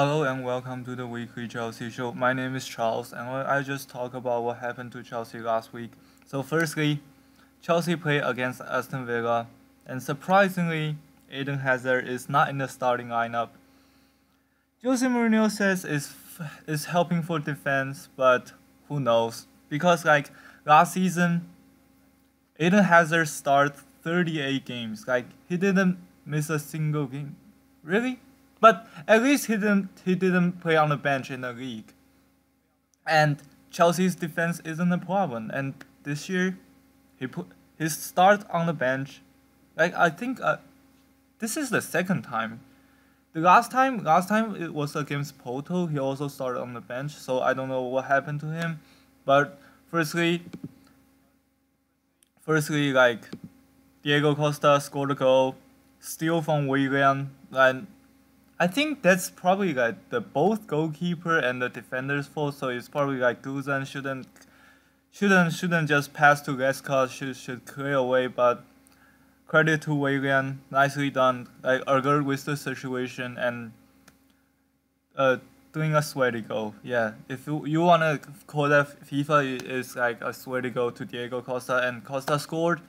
Hello and welcome to the weekly Chelsea show. My name is Charles and I just talk about what happened to Chelsea last week. So firstly, Chelsea played against Aston Villa and surprisingly, Eden Hazard is not in the starting lineup. Jose Mourinho says is helping for defense, but who knows? Because last season, Eden Hazard started 38 games. He didn't miss a single game. Really? But at least he didn't play on the bench in the league. And Chelsea's defense isn't a problem. And this year, he put his start on the bench. I think this is the second time. The last time it was against Porto. He also started on the bench. So I don't know what happened to him. But firstly, Diego Costa scored a goal, steal from Willian, and I think that's probably the both goalkeeper and the defender's fault. So it's probably Guzan shouldn't just pass to Lescott, should clear away. But credit to Willian, nicely done. Arger with the situation and uh doing a sweaty goal. Yeah, if you wanna call that FIFA, is like a sweaty goal to Diego Costa, and Costa scored.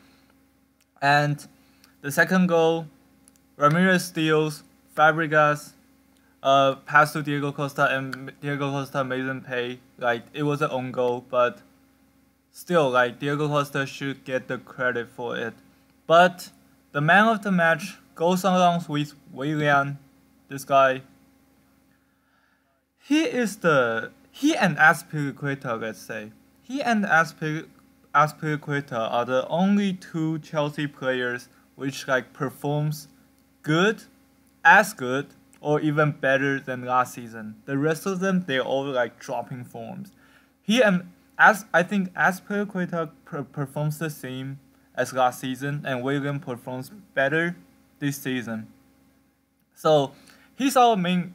And the second goal, Ramirez steals, Fabregas pass to Diego Costa, and Diego Costa made them pay. It was an own goal, but still, Diego Costa should get the credit for it. But the man of the match goes along with Willian. This guy, he and Azpilicueta, let's say. He and Azpilicueta are the only two Chelsea players which performs good, as good, or even better than last season. The rest of them, they're all dropping forms. He and as I think Azpilicueta performs the same as last season, and William performs better this season. So he's our main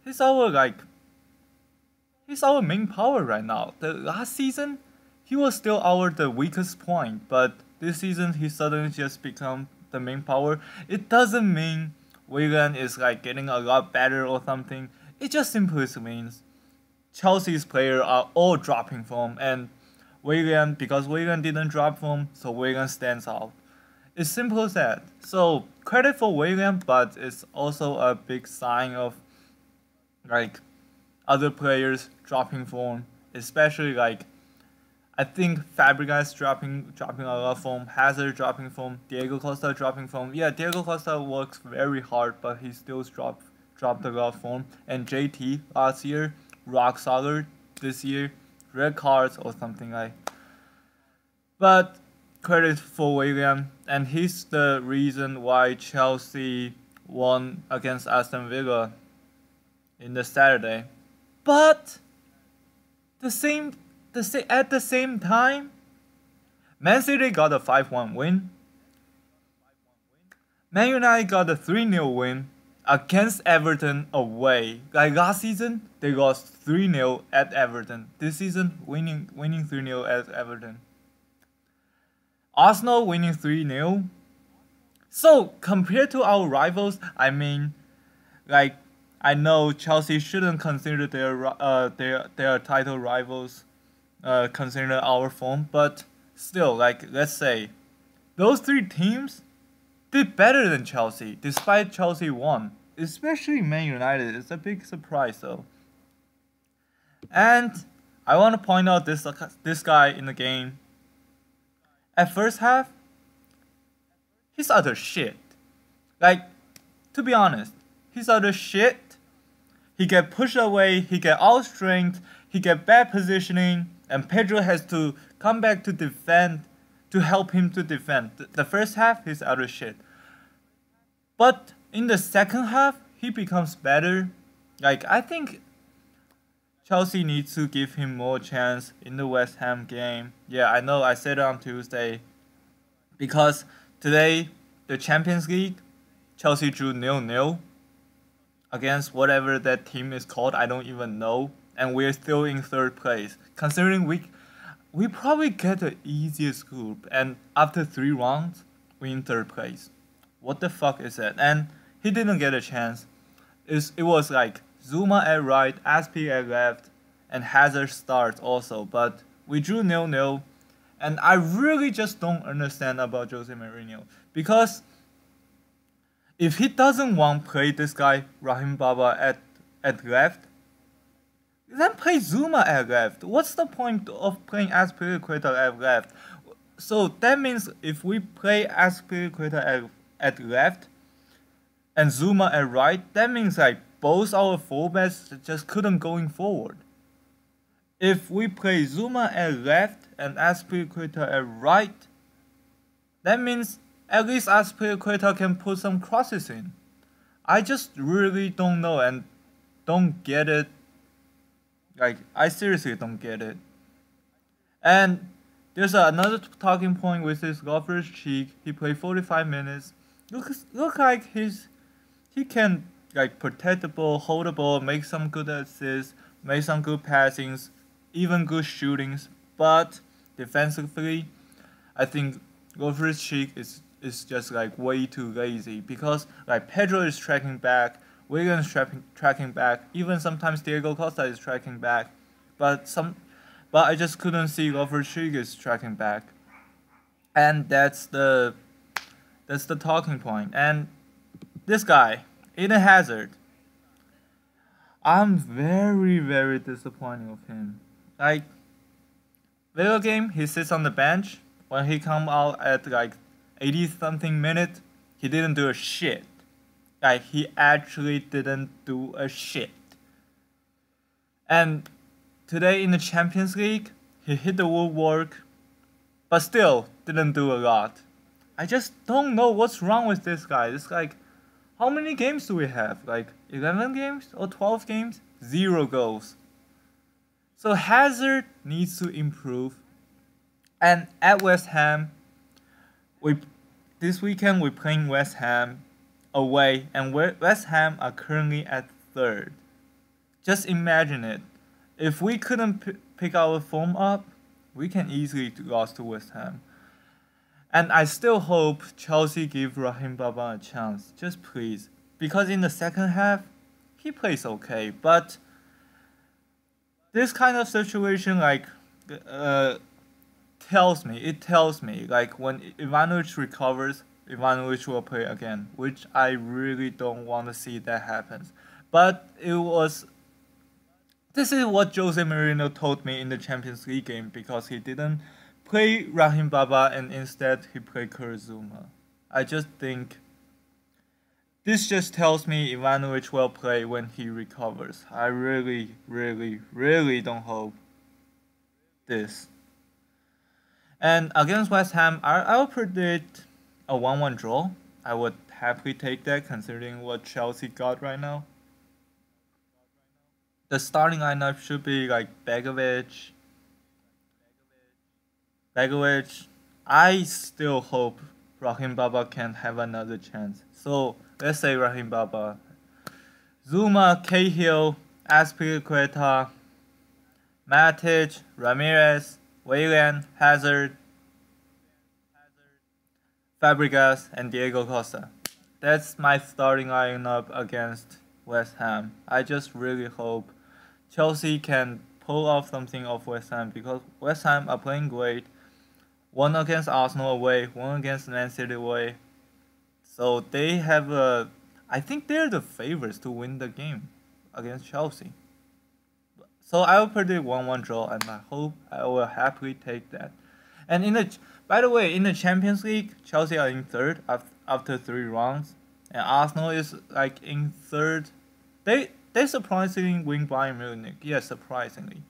he's our like he's our main power right now. The last season he was still the weakest point, but this season he suddenly just become the main power. It doesn't mean Willian is getting a lot better or something. It just simply means Chelsea's players are all dropping form, and because Willian didn't drop form, so Willian stands out. It's simple as that. So credit for Willian, but it's also a big sign of like other players dropping form, especially I think Fabregas dropping a lot of form, Hazard dropping form, Diego Costa dropping form. Yeah, Diego Costa works very hard, but he still dropped a lot of form. And JT last year, rock solid. This year, red cards or something like. But credit for William, and he's the reason why Chelsea won against Aston Villa in the Saturday. But at the same time, Man City got a 5-1 win. Man United got a 3-0 win against Everton away. Last season, they lost 3-0 at Everton. This season, winning 3-0 at Everton. Arsenal winning 3-0. So compared to our rivals, I mean, I know Chelsea shouldn't consider their title rivals, consider our form, but still, let's say, those three teams did better than Chelsea, despite Chelsea won. Especially Man United, it's a big surprise though. And I want to point out this guy in the game. At first half, he's utter shit. To be honest, he's utter shit. He get pushed away, he get out strength, he get bad positioning, and Pedro has to come back to defend, to help him to defend. The first half, he's utter shit. But in the second half, he becomes better. I think Chelsea needs to give him more chance in the West Ham game. Yeah, I know I said it on Tuesday. Because today, the Champions League, Chelsea drew 0-0 against whatever that team is called. I don't even know. And we're still in third place. Considering we probably get the easiest group. And after 3 rounds, we're in third place. What the fuck is that? And he didn't get a chance. It was Zuma at right, Aspi at left, and Hazard starts also. But we drew 0-0, and I really just don't understand about Jose Mourinho, because if he doesn't want to play this guy Rahim Baba at left, then play Zuma at left. What's the point of playing Azpilicueta at left? So that means if we play Azpilicueta at left and Zuma at right, that means like both our fullbacks just couldn't going forward. If we play Zuma at left and Azpilicueta at right, that means at least Azpilicueta can put some crosses in. I just really don't know and don't get it. Like, I seriously don't get it. And there's another talking point with his Loftus-Cheek. He played 45 minutes. Look like he can like protect the ball, hold the ball, make some good assists, make some good passings, even good shootings. But defensively, I think Loftus-Cheek is just like way too lazy, because like Pedro is tracking back, Williams tracking back, even sometimes Diego Costa is tracking back, but I just couldn't see Loftus-Cheek is tracking back, and that's the talking point. And this guy, Eden Hazard, I'm very disappointed with him. Like, video game, he sits on the bench. When he come out at like 80 something minutes, he didn't do a shit. Like, he actually didn't do a shit. And today in the Champions League, he hit the woodwork, but still didn't do a lot. I just don't know what's wrong with this guy. It's like, how many games do we have? Like 11 games or 12 games? 0 goals. So Hazard needs to improve. And at West Ham, this weekend we're playing West Ham away, and West Ham are currently at 3rd. Just imagine it. If we couldn't pick our form up, we can easily lose to West Ham. And I still hope Chelsea give Rahim Baba a chance. Just please. Because in the second half, he plays okay. But this kind of situation like tells me like when Ivanovic recovers, Ivanovic will play again, which I really don't want to see that happens. But this is what Jose Mourinho told me in the Champions League game, because he didn't play Rahim Baba and instead he played Kurt Zouma. I just think this just tells me Ivanovic will play when he recovers. I really don't hope this. And against West Ham, I will predict a 1-1 draw. I would happily take that considering what Chelsea got right now. The starting lineup should be like Begovic. I still hope Rahim Baba can have another chance. So let's say Rahim Baba, Zuma, Cahill, Azpilicueta, Matic, Ramirez, Willian, Hazard, Fabregas, and Diego Costa. That's my starting lineup against West Ham. I just really hope Chelsea can pull off something off West Ham, because West Ham are playing great. One against Arsenal away, one against Man City away. So they have I think they're the favorites to win the game against Chelsea. So I will predict 1-1 draw, and I hope I will happily take that. And by the way, in the Champions League, Chelsea are in 3rd after 3 rounds, and Arsenal is like in 3rd. They surprisingly win Bayern Munich, yes, surprisingly,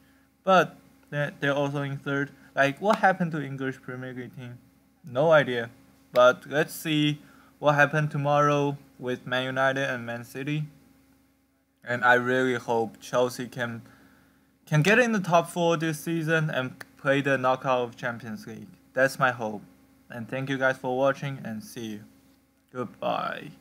but they're also in 3rd. Like, what happened to English Premier League team? No idea. But let's see what happened tomorrow with Man United and Man City. And I really hope Chelsea can get in the top 4 this season and play the knockout of Champions League. That's my hope. And thank you guys for watching, and see you. Goodbye.